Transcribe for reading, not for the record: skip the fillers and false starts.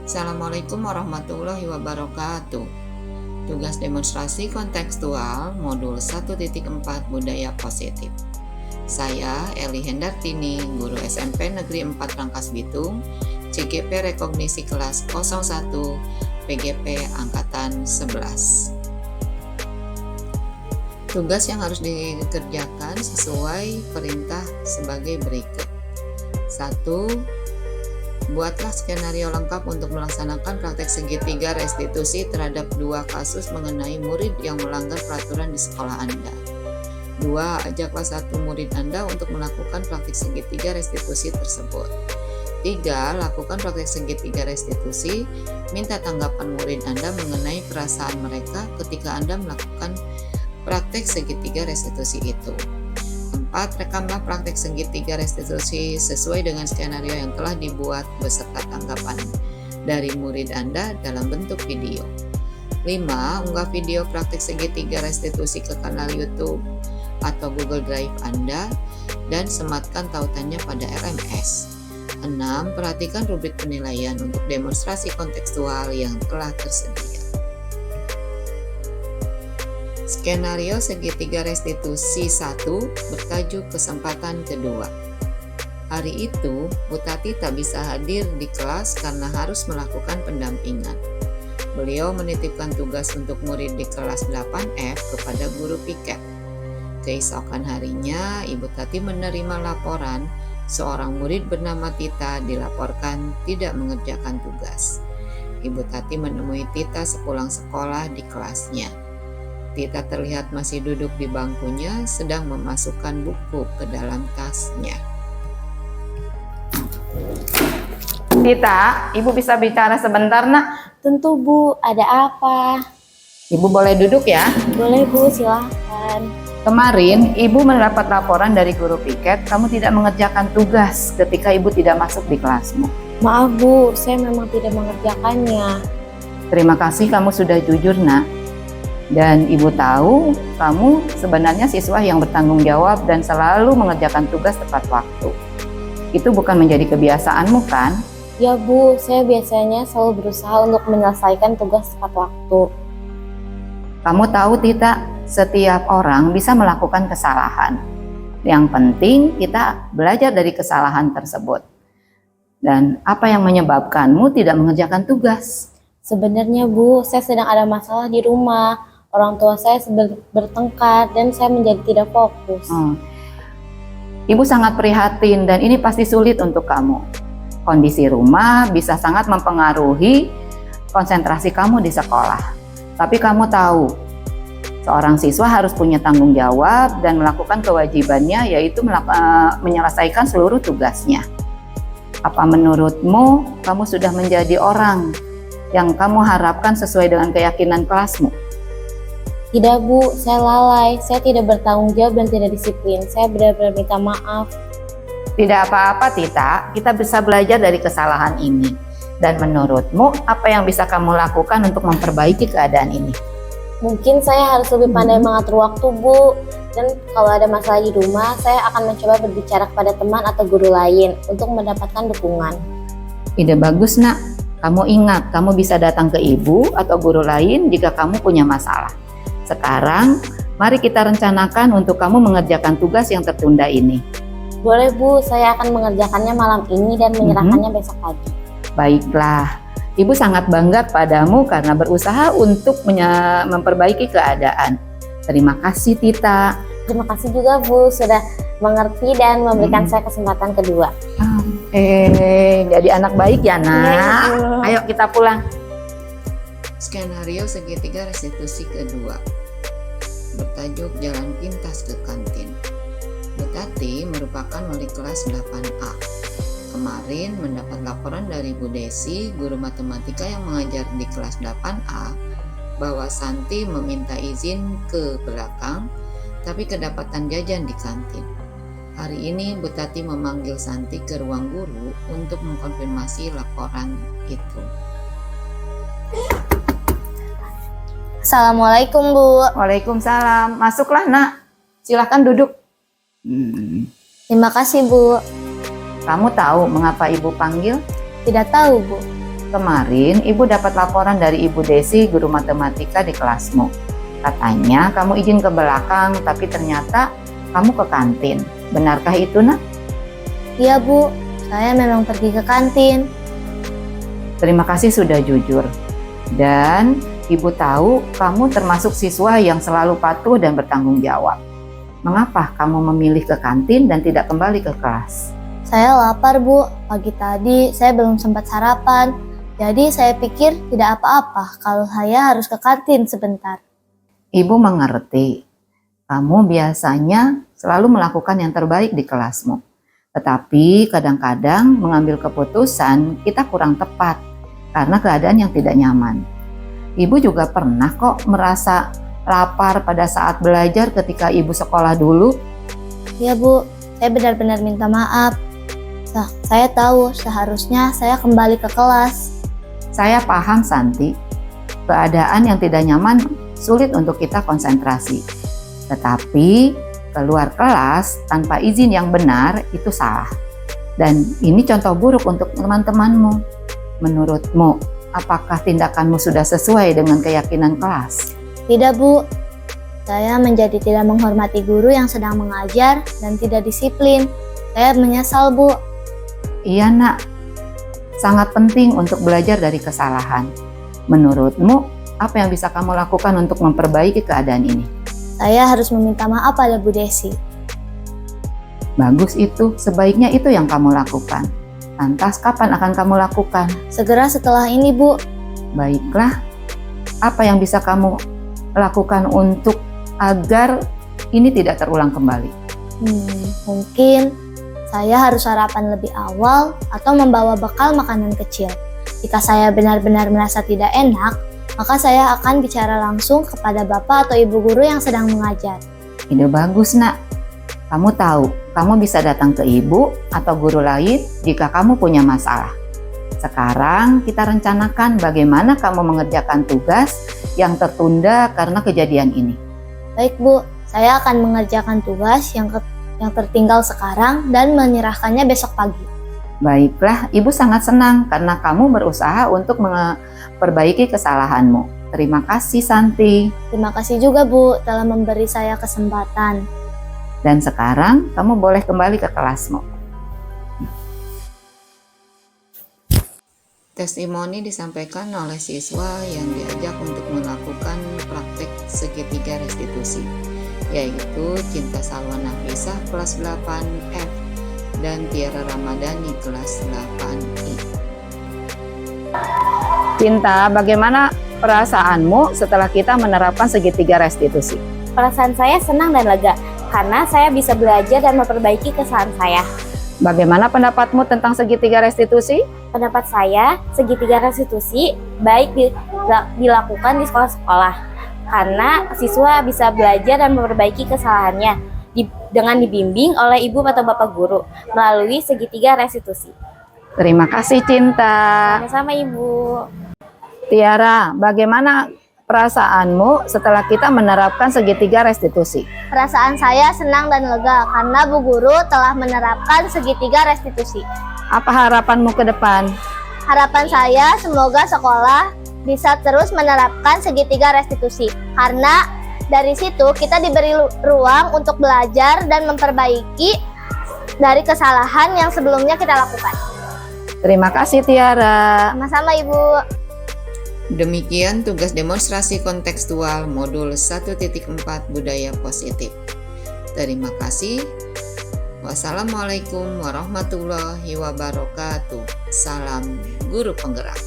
Assalamualaikum warahmatullahi wabarakatuh. Tugas demonstrasi kontekstual modul 1.4 Budaya Positif. Saya Eli Hendartini, guru SMP Negeri 4 Rangkas Bitung, CGP Rekognisi kelas 01, PGP Angkatan 11. Tugas yang harus dikerjakan sesuai perintah sebagai berikut. 1. Buatlah skenario lengkap untuk melaksanakan praktek segitiga restitusi terhadap 2 kasus mengenai murid yang melanggar peraturan di sekolah Anda. 2. Ajaklah 1 murid Anda untuk melakukan praktek segitiga restitusi tersebut. 3. Lakukan praktek segitiga restitusi, minta tanggapan murid Anda mengenai perasaan mereka ketika Anda melakukan praktek segitiga restitusi itu. 4. Rekamlah praktek segitiga restitusi sesuai dengan skenario yang telah dibuat beserta tanggapan dari murid Anda dalam bentuk video. 5. Unggah video praktek segitiga restitusi ke kanal YouTube atau Google Drive Anda dan sematkan tautannya pada RMS. 6. Perhatikan rubrik penilaian untuk demonstrasi kontekstual yang telah tersedia. Skenario segitiga restitusi 1 bertajuk kesempatan kedua. Hari itu, Bu Tati tak bisa hadir di kelas karena harus melakukan pendampingan. Beliau menitipkan tugas untuk murid di kelas 8F kepada guru piket. Keesokan harinya, Ibu Tati menerima laporan seorang murid bernama Tita dilaporkan tidak mengerjakan tugas. Ibu Tati menemui Tita sepulang sekolah di kelasnya. Tita terlihat masih duduk di bangkunya sedang memasukkan buku ke dalam tasnya. Tita, Ibu bisa bicara sebentar, Nak? Tentu, Bu. Ada apa? Ibu boleh duduk ya? Boleh, Bu. Silahkan. Kemarin, Ibu mendapat laporan dari guru piket, kamu tidak mengerjakan tugas ketika Ibu tidak masuk di kelasmu. Maaf, Bu. Saya memang tidak mengerjakannya. Terima kasih kamu sudah jujur, Nak. Dan Ibu tahu, kamu sebenarnya siswa yang bertanggung jawab dan selalu mengerjakan tugas tepat waktu. Itu bukan menjadi kebiasaanmu, kan? Ya, Bu. Saya biasanya selalu berusaha untuk menyelesaikan tugas tepat waktu. Kamu tahu, Tita, setiap orang bisa melakukan kesalahan. Yang penting kita belajar dari kesalahan tersebut. Dan apa yang menyebabkanmu tidak mengerjakan tugas? Sebenarnya, Bu, saya sedang ada masalah di rumah. Orang tua saya bertengkar dan saya menjadi tidak fokus. Ibu sangat prihatin dan ini pasti sulit untuk kamu. Kondisi rumah bisa sangat mempengaruhi konsentrasi kamu di sekolah. Tapi kamu tahu, seorang siswa harus punya tanggung jawab dan melakukan kewajibannya, yaitu menyelesaikan seluruh tugasnya. Apa menurutmu kamu sudah menjadi orang yang kamu harapkan sesuai dengan keyakinan kelasmu? Tidak, Bu. Saya lalai. Saya tidak bertanggung jawab dan tidak disiplin. Saya benar-benar minta maaf. Tidak apa-apa, Tita. Kita bisa belajar dari kesalahan ini. Dan menurutmu, apa yang bisa kamu lakukan untuk memperbaiki keadaan ini? Mungkin saya harus lebih pandai mengatur waktu, Bu. Dan kalau ada masalah di rumah, saya akan mencoba berbicara kepada teman atau guru lain untuk mendapatkan dukungan. Ide bagus, Nak. Kamu ingat, kamu bisa datang ke ibu atau guru lain jika kamu punya masalah. Sekarang, mari kita rencanakan untuk kamu mengerjakan tugas yang tertunda ini. Boleh, Bu. Saya akan mengerjakannya malam ini dan menyerahkannya besok pagi. Baiklah. Ibu sangat bangga padamu karena berusaha untuk memperbaiki keadaan. Terima kasih, Tita. Terima kasih juga, Bu, sudah mengerti dan memberikan saya kesempatan kedua. Jadi anak baik ya, Nak. Ayo kita pulang. Skenario segitiga restitusi kedua bertajuk Jalan Pintas ke Kantin. Bu Tati merupakan wali kelas 8A. Kemarin mendapat laporan dari Bu Desi, guru matematika yang mengajar di kelas 8A, bahwa Santi meminta izin ke belakang, tapi kedapatan jajan di kantin. Hari ini Bu Tati memanggil Santi ke ruang guru untuk mengkonfirmasi laporan itu. Assalamualaikum, Bu. Waalaikumsalam. Masuklah, Nak. Silahkan duduk. Terima kasih, Bu. Kamu tahu mengapa Ibu panggil? Tidak tahu, Bu. kemarin Ibu dapat laporan dari Ibu Desi, guru matematika di kelasmu. Katanya kamu izin ke belakang, tapi ternyata kamu ke kantin. Benarkah itu, Nak? Iya Bu, saya memang pergi ke kantin. Terima kasih sudah jujur. Dan Ibu tahu kamu termasuk siswa yang selalu patuh dan bertanggung jawab. Mengapa kamu memilih ke kantin dan tidak kembali ke kelas? Saya lapar Bu, pagi tadi saya belum sempat sarapan. Jadi saya pikir tidak apa-apa kalau saya harus ke kantin sebentar. Ibu mengerti. Kamu biasanya selalu melakukan yang terbaik di kelasmu. Tetapi kadang-kadang mengambil keputusan kita kurang tepat karena keadaan yang tidak nyaman. Ibu juga pernah kok merasa lapar pada saat belajar ketika Ibu sekolah dulu. Ya Bu, saya benar-benar minta maaf. Saya tahu seharusnya saya kembali ke kelas. Saya paham, Santi. Keadaan yang tidak nyaman sulit untuk kita konsentrasi. Tetapi keluar kelas tanpa izin yang benar itu salah. Dan ini contoh buruk untuk teman-temanmu. Menurutmu, apakah tindakanmu sudah sesuai dengan keyakinan kelas? Tidak Bu, saya menjadi tidak menghormati guru yang sedang mengajar dan tidak disiplin. Saya menyesal Bu. Iya, Nak. Sangat penting untuk belajar dari kesalahan. Menurutmu, apa yang bisa kamu lakukan untuk memperbaiki keadaan ini? Saya harus meminta maaf pada Bu Desi. Bagus itu, sebaiknya itu yang kamu lakukan. Lantas kapan akan kamu lakukan? Segera setelah ini Bu. Baiklah, apa yang bisa kamu lakukan untuk agar ini tidak terulang kembali? Mungkin saya harus sarapan lebih awal atau membawa bekal makanan kecil. Jika saya benar-benar merasa tidak enak, maka saya akan bicara langsung kepada Bapak atau Ibu guru yang sedang mengajar. Ide bagus, Nak. Kamu tahu, kamu bisa datang ke ibu atau guru lain jika kamu punya masalah. Sekarang kita rencanakan bagaimana kamu mengerjakan tugas yang tertunda karena kejadian ini. Baik Bu, saya akan mengerjakan tugas yang tertinggal sekarang dan menyerahkannya besok pagi. Baiklah, Ibu sangat senang karena kamu berusaha untuk memperbaiki kesalahanmu. Terima kasih, Santi. Terima kasih juga Bu telah memberi saya kesempatan. Dan sekarang kamu boleh kembali ke kelasmu. Testimoni disampaikan oleh siswa yang diajak untuk melakukan praktek segitiga restitusi, yaitu Cinta Salwa Nafisah kelas 8F dan Tiara Ramadhani kelas 8I. Cinta, bagaimana perasaanmu setelah kita menerapkan segitiga restitusi? Perasaan saya senang dan lega karena saya bisa belajar dan memperbaiki kesalahan saya. Bagaimana pendapatmu tentang segitiga restitusi? Pendapat saya, segitiga restitusi baik dilakukan di sekolah-sekolah karena siswa bisa belajar dan memperbaiki kesalahannya dengan dibimbing oleh ibu atau bapak guru melalui segitiga restitusi. Terima kasih, Cinta. Sama-sama Ibu. Tiara, bagaimana perasaanmu setelah kita menerapkan segitiga restitusi? Perasaan saya senang dan lega karena Bu Guru telah menerapkan segitiga restitusi. Apa harapanmu ke depan? Harapan saya semoga sekolah bisa terus menerapkan segitiga restitusi karena dari situ kita diberi ruang untuk belajar dan memperbaiki dari kesalahan yang sebelumnya kita lakukan. Terima kasih, Tiara. Sama-sama Ibu. Demikian tugas demonstrasi kontekstual modul 1.4 Budaya Positif. Terima kasih. Wassalamualaikum warahmatullahi wabarakatuh. Salam guru penggerak.